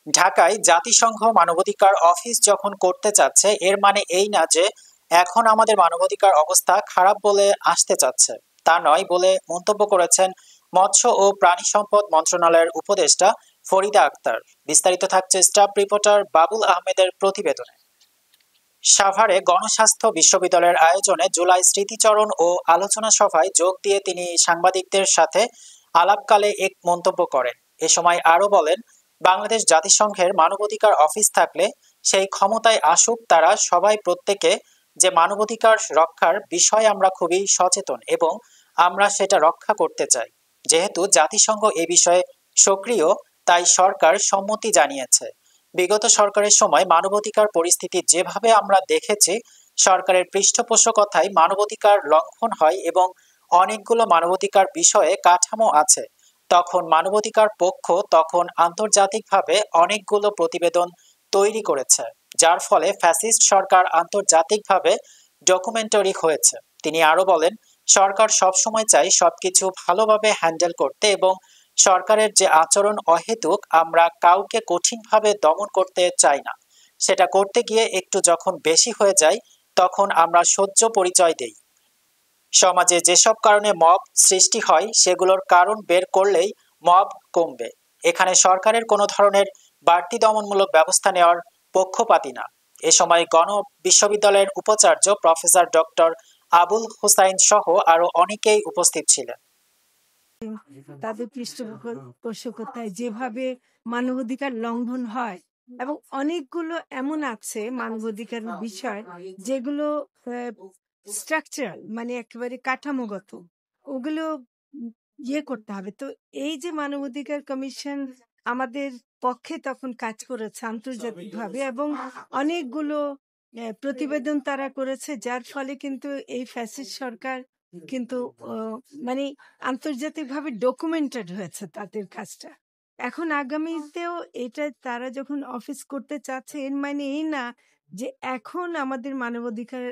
ঢাকায় জাতিসংঘ মানবাধিকার অফিস যখন করতে চাচ্ছে এর মানে এই না যে এখন আমাদের মানবাধিকার অবস্থা খারাপ বলে আসতে চাচ্ছে, তা নয় বলে মন্তব্য করেছেন মৎস্য ও প্রাণী সম্পদ মন্ত্রণালয়ের উপদেষ্টা ফরিদা আক্তার। বিস্তারিত থাকছে স্টাফ রিপোর্টার বাবুল আহমেদের প্রতিবেদনে। সাভারে গণস্বাস্থ্য বিশ্ববিদ্যালয়ের আয়োজনে জুলাই স্মৃতিচরণ ও আলোচনা সভায় যোগ দিয়ে তিনি সাংবাদিকদের সাথে আলাপকালে এক মন্তব্য করেন। এ সময় আরো বলেন, বাংলাদেশ জাতিসংঘের মানবাধিকার অফিস থাকলে সেই ক্ষমতায় আসুক তারা সবাই, প্রত্যেকে যে মানবাধিকার রক্ষার বিষয়ে আমরা খুবই সচেতন এবং আমরা সেটা রক্ষা করতে চাই। যেহেতু জাতিসংঘ এ বিষয়ে সক্রিয়, তাই সরকার সম্মতি জানিয়েছে। বিগত সরকারের সময় মানবাধিকার পরিস্থিতি যেভাবে আমরা দেখেছি, সরকারের পৃষ্ঠপোষকতায় মানবাধিকার লঙ্ঘন হয় এবং অনেকগুলো মানবাধিকার বিষয়ে কাঠামো আছে। তখন মানবাধিকার পক্ষ তখন আন্তর্জাতিকভাবে অনেকগুলো প্রতিবেদন তৈরি করেছে, যার ফলে ফ্যাসিস্ট সরকার আন্তর্জাতিকভাবে ডকুমেন্টারি হয়েছে। তিনি আরো বলেন, সরকার সবসময় চাই সবকিছু ভালোভাবে হ্যান্ডেল করতে এবং সরকারের যে আচরণ অহেতুক, আমরা কাউকে কঠিনভাবে দমন করতে চাই না। সেটা করতে গিয়ে একটু যখন বেশি হয়ে যায় তখন আমরা সহ্য পরিচয় দেই। সমাজে যেসব কারণে মব সৃষ্টি হয় সেগুলোর কারণ বের করলেই মব কমবে। এখানে সরকারের কোনো ধরনের বাড়তি দমনমূলক ব্যবস্থা নেওয়ার পক্ষপাতী না। এ সময় বিশ্ববিদ্যালয়ের উপাচার্য প্রফেসর ডক্টর আবুল হুসাইন সহ আরো অনেকেই উপস্থিত ছিলেন। তাদের পৃষ্ঠপোষকতায় যেভাবে মানবাধিকার লঙ্ঘন হয় এবং অনেকগুলো এমন আছে মানবাধিকার বিষয় যেগুলো স্ট্রাকচারাল, মানে একেবারে কাঠামোগত, ওগুলো করতে হবে। তো এই যে মানবাধিকার কমিশন আমাদের পক্ষে তখন কাজ করেছে আন্তর্জাতিকভাবে এবং অনেকগুলো প্রতিবেদন তারা করেছে, যার ফলে কিন্তু এই ফ্যাসিস্ট সরকার কিন্তু মানে আন্তর্জাতিকভাবে ডকুমেন্টেড হয়েছে তাদের কাজটা। এখন আগামীতেও এটা তারা যখন অফিস করতে চাচ্ছে, এর মানে এই না যে এখন আমাদের মানবাধিকার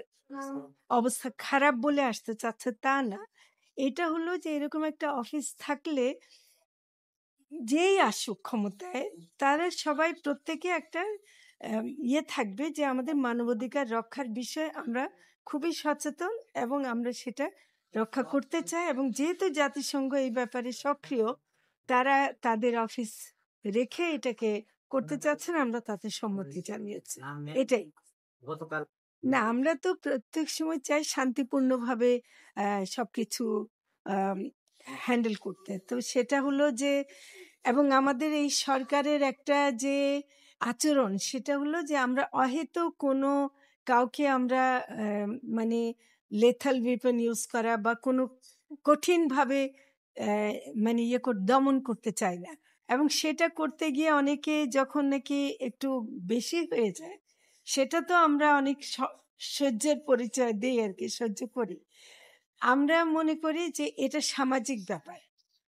অবস্থা খারাপ বলে আসতে চাচ্ছে, তা না। এটা হলো যে এরকম একটা অফিস থাকলে যেই আসুক ক্ষমতায়, তারা সবাই প্রত্যেকে একটা থাকবে যে আমাদের মানবাধিকার রক্ষার বিষয়ে আমরা খুবই সচেতন এবং আমরা সেটা রক্ষা করতে চাই। এবং যেহেতু জাতিসংঘ এই ব্যাপারে সক্রিয়, তারা তাদের অফিস রেখে এটাকে করতে চাচ্ছেন, আমরা তাতে সম্মতি জানিয়েছি। এটাই না, আমরা তো প্রত্যেক সময় চাই শান্তিপূর্ণভাবে সবকিছু হ্যান্ডেল করতে। তো সেটা হলো যে, এবং আমাদের এই সরকারের একটা যে আচরণ, সেটা হলো যে আমরা অহেতুক কোনো কাউকে আমরা মানে লেথাল ওয়েপন ইউজ করা বা কোনো কঠিনভাবে মানে দমন করতে চাই না। এবং সেটা করতে গিয়ে অনেকে যখন নাকি একটু বেশি হয়ে যায়, সেটা তো আমরা অনেক সহ্যের পরিচয় দিই আর কি, সহ্য করি। আমরা মনে করি যে এটা সামাজিক ব্যাপার,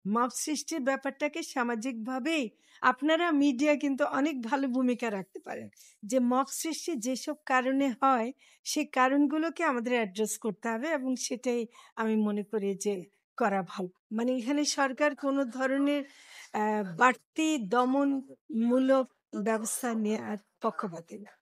মব সৃষ্টির ব্যাপারটাকে সামাজিকভাবেই আপনারা মিডিয়া কিন্তু অনেক ভালো ভূমিকা রাখতে পারেন। যে মব সৃষ্টি যেসব কারণে হয়, সেই কারণগুলোকে আমাদের অ্যাড্রেস করতে হবে এবং সেটাই আমি মনে করি যে করা ভালো। মানে এখানে সরকার কোনো ধরনের বাড়তি দমনমূলক ব্যবস্থা নেওয়ার পক্ষপাতী না।